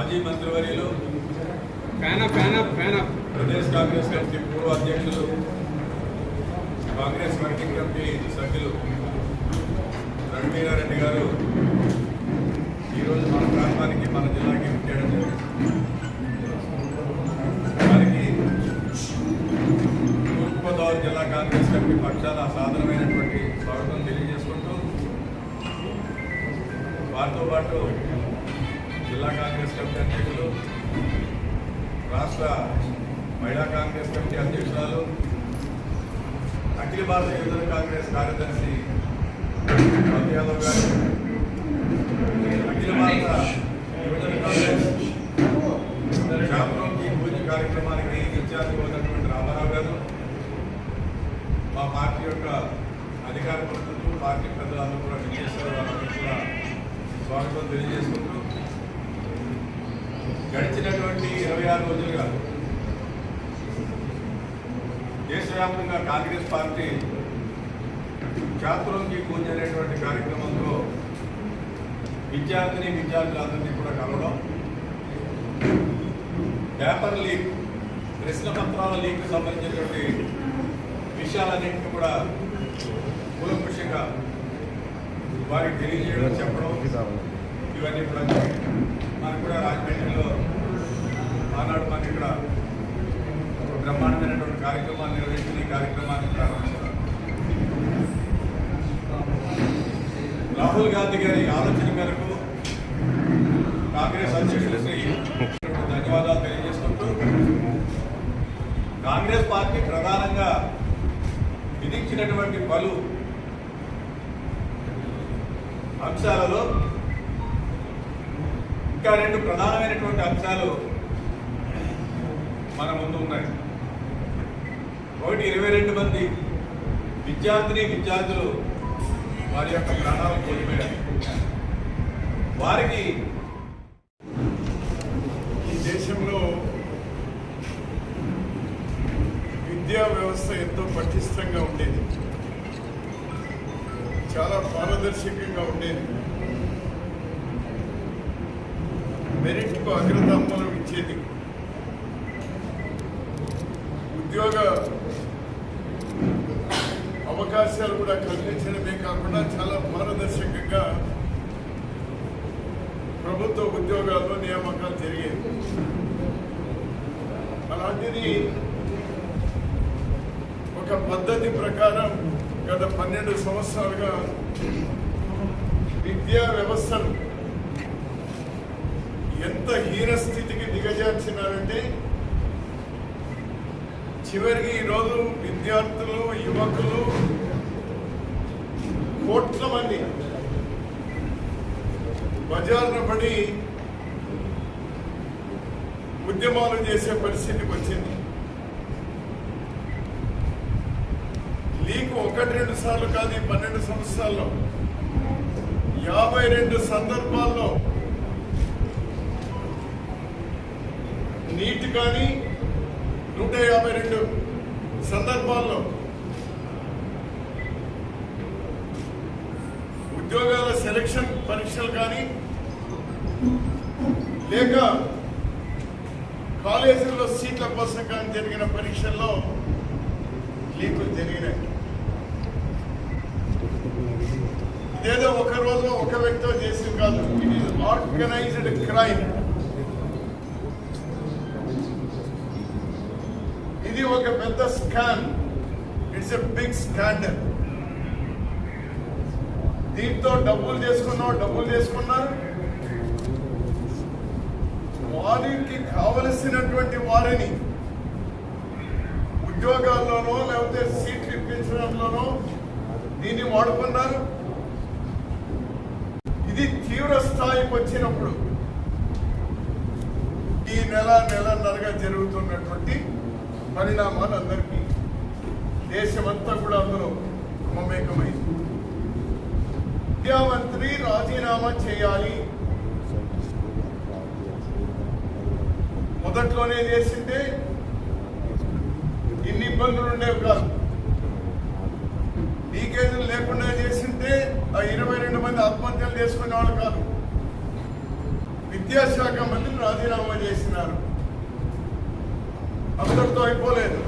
మాజీ మంత్రివర్యులు ప్రదేశ్ కాంగ్రెస్ కమిటీ పూర్వ అధ్యక్షులు కాంగ్రెస్ వర్కింగ్ కమిటీ సభ్యులు రణవీరారెడ్డి గారు ఈరోజు మన ప్రాంతానికి మన జిల్లాకి చేయడం జరిగింది. వారికి తూర్పుగోదావరి జిల్లా కాంగ్రెస్ కమిటీ పక్షాన సాధారణమైనటువంటి స్వాగతం తెలియజేసుకుంటూ వారితో పాటు జిల్లా కాంగ్రెస్ కమిటీ అధ్యక్షులు, రాష్ట్ర మహిళా కాంగ్రెస్ కమిటీ అధ్యక్షురాలు, అఖిల భారత యువజన కాంగ్రెస్ కార్యదర్శి మధు యాదవ్ గారు, అఖిల భారత యువజన కాంగ్రెస్ జాతరంకి పూజ కార్యక్రమానికి ఇన్ఛార్జ్ ఉన్నటువంటి రామారావు గారు, మా పార్టీ యొక్క అధికార ప్రతినిధులు, పార్టీ పెద్దలందరూ కూడా విజయేశ్వర వాళ్ళందరూ కూడా స్వాగతం తెలియజేసుకుంటూ గడిచినటువంటి 26 రోజులుగా దేశవ్యాప్తంగా కాంగ్రెస్ పార్టీ ఛాత్రోంకి కూంజ్ అనేటువంటి కార్యక్రమంలో విద్యార్థులందరినీ కూడా కలవడం, పేపర్ లీక్, ప్రశ్న పత్రాల లీక్కి సంబంధించినటువంటి విషయాలన్నింటినీ కూడా కూలంకషంగా వారికి తెలియజేయడం, చెప్పడం, ఇవన్నీ కూడా మనకు కూడా రాజమండ్రిలో ఆనాడు మనకి ఇక్కడ బ్రహ్మాండమైనటువంటి కార్యక్రమాన్ని నిర్వహించిన ఈ కార్యక్రమాన్ని ప్రారంభించారు. రాహుల్ గాంధీ గారి ఆలోచన మేరకు కాంగ్రెస్ అధ్యక్షులకి ధన్యవాదాలు తెలియజేసుకుంటూ, కాంగ్రెస్ పార్టీ ప్రధానంగా విధించినటువంటి పలు అంశాలలో ఇంకా 2 ప్రధానమైనటువంటి అంశాలు మన ముందు ఉన్నాయి. ఒకటి, 22 మంది విద్యార్థులు వారి యొక్క ప్రాణాలు కోల్పోయారు. వారికి ఈ దేశంలో విద్యా వ్యవస్థ ఎంతో పటిష్టంగా ఉండేది, చాలా పారదర్శకంగా ఉండేది, మెరిట్కు అగ్రతాంబూలం ఇచ్చేది, ఉద్యోగ అవకాశాలు కూడా కల్పించడమే కాకుండా చాలా పారదర్శకంగా ప్రభుత్వ ఉద్యోగాల్లో నియామకాలు జరిగేవి. అలాంటిది ఒక పద్ధతి ప్రకారం గత 12 సంవత్సరాలుగా విద్యా వ్యవస్థను ఎంత హీనస్థితికి దిగజార్చినారంటే, చివరికి ఈరోజు విద్యార్థులు, యువకులు కోట్ల మంది బజార్న పడి ఉద్యమాలు చేసే పరిస్థితికి వచ్చింది. లీకు 1-2 సార్లు కాదు, 12 సంవత్సరాల్లో 52 సందర్భాల్లో నీట్ కానీ 152 సందర్భాల్లో ఉద్యోగాల సెలక్షన్ పరీక్షలు కానీ లేక కాలేజీల్లో సీట్ల కోసం కానీ జరిగిన పరీక్షల్లో లీకులు జరిగినాయి. ఇదేదో ఒక రోజు ఒక వ్యక్తితో చేసింది కాదు, ఇట్ ఈస్ ఆర్గనైజ్డ్ క్రైమ్. ఇది ఒక పెద్ద scam, it's a big scandal. దీంతో డబ్బులు చేసుకున్నా వారికి కావలసినటువంటి వారిని ఉద్యోగాల్లోనో లేకపోతే సీట్లు ఇప్పించడంలోనో దీన్ని వాడుకున్నారు. ఇది తీవ్ర స్థాయికి వచ్చినప్పుడు ఈ నెలన్నరగా జరుగుతున్నటువంటి పరిణామాలు అందరికీ దేశమంతా కూడా అందులో మమేకమైంది. విద్యామంత్రి రాజీనామా చేయాలి, మొదట్లోనే చేసింటే ఇన్ని ఇబ్బందులు ఉండేవి కాదు. లీకేజీలు లేకుండా చేసింటే ఆ 22 మంది ఆత్మహత్యలు చేసుకునే వాళ్ళు కాదు. విద్యాశాఖ మంత్రిని రాజీనామా చేసినారు. అందరితో అయిపోలేదు.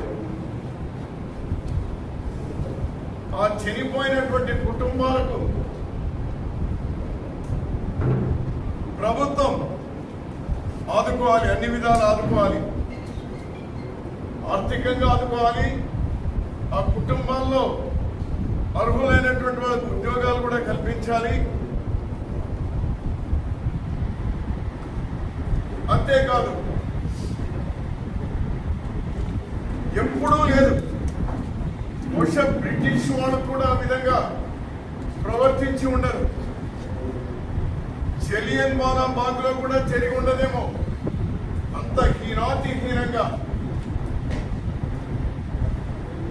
ఆ చనిపోయినటువంటి కుటుంబాలకు ప్రభుత్వం ఆదుకోవాలి, అన్ని విధాలు ఆదుకోవాలి. ఆర్థికంగా ఆదుకోవాలి. ఆ కుటుంబాల్లో అర్హులైనటువంటి వాళ్ళకి ఉద్యోగాలు కూడా కల్పించాలి. అంతేకాదు, ఎప్పుడూ లేదు, బహుశా బ్రిటిష్ వాళ్ళు కూడా ఆ విధంగా ప్రవర్తించి ఉండరు. జలియన్ వాలా బాగ్ లో కూడా జరిగి ఉండదేమో, అంత హీనాతిహీనంగా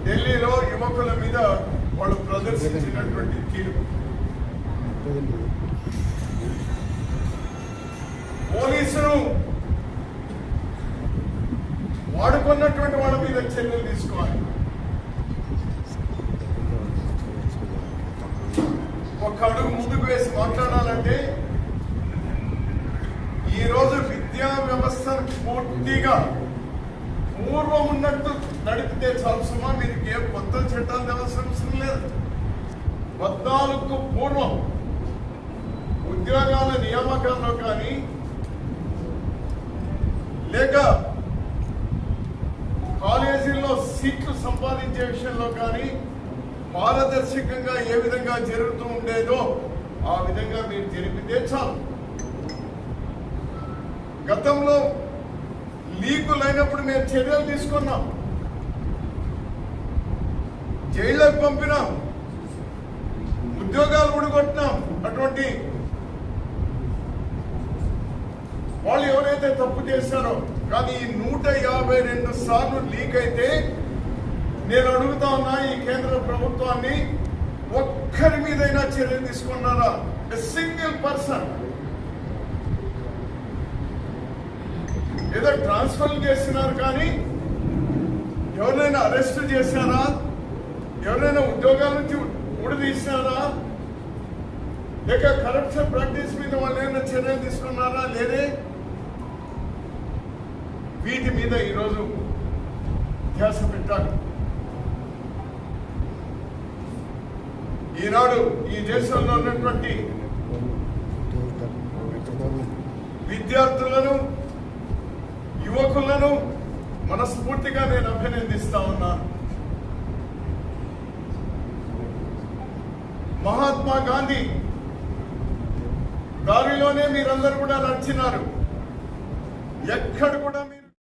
ఢిల్లీలో యువకుల మీద వాళ్ళు ప్రదర్శించినటువంటి తీరు. పోలీసులు వాడుకున్నటువంటి వాళ్ళ మీద చర్యలు తీసుకోవాలి. ఒక అడుగు ముందుకు వేసి మాట్లాడాలంటే ఈరోజు విద్యా వ్యవస్థను పూర్తిగా పూర్వం ఉన్నట్టు నడిపితే చాలు సుమా. మీరు ఏ కొత్త చట్టాలు తేవాల్సిన అవసరం లేదు. 14కు పూర్వం ఉద్యోగాల నియామకాల్లో కానీ లేక కాలేజీల్లో సీట్లు సంపాదించే విషయంలో కానీ పారదర్శకంగా ఏ విధంగా జరుగుతూ ఉండేదో ఆ విధంగా మీరు జరిపితే చాలు. గతంలో లీకులు అయినప్పుడు మేము చర్యలు తీసుకున్నాం, జైళ్ళకు పంపినాం, ఉద్యోగాలు ఊడగొట్టినాం. అటువంటి వాళ్ళు ఎవరైతే తప్పు చేశారో, కానీ ఈ 152 సార్లు లీక్ అయితే నేను అడుగుతా ఉన్నా ఈ కేంద్ర ప్రభుత్వాన్ని, ఒక్కరి మీదైనా చర్యలు తీసుకున్నారా? సింగిల్ పర్సన్ ఏదో ట్రాన్స్ఫర్ చేస్తున్నారు కానీ ఎవరైనా అరెస్ట్ చేశారా? ఎవరైనా ఉద్యోగాల నుంచి ఊడదీసినారా? లేక కరప్షన్ ప్రాక్టీస్ మీద వాళ్ళు ఏమైనా చర్యలు తీసుకున్నారా? లేదే. వీటి మీద ఈరోజు ధ్యాస పెట్టాలి. ఈనాడు ఈ దేశంలో ఉన్నటువంటి విద్యార్థులను, యువకులను మనస్ఫూర్తిగా నేను అభినందిస్తా ఉన్నాను. మహాత్మా గాంధీ దారిలోనే మీరందరూ కూడా నడిచినారు. ఎక్కడ కూడా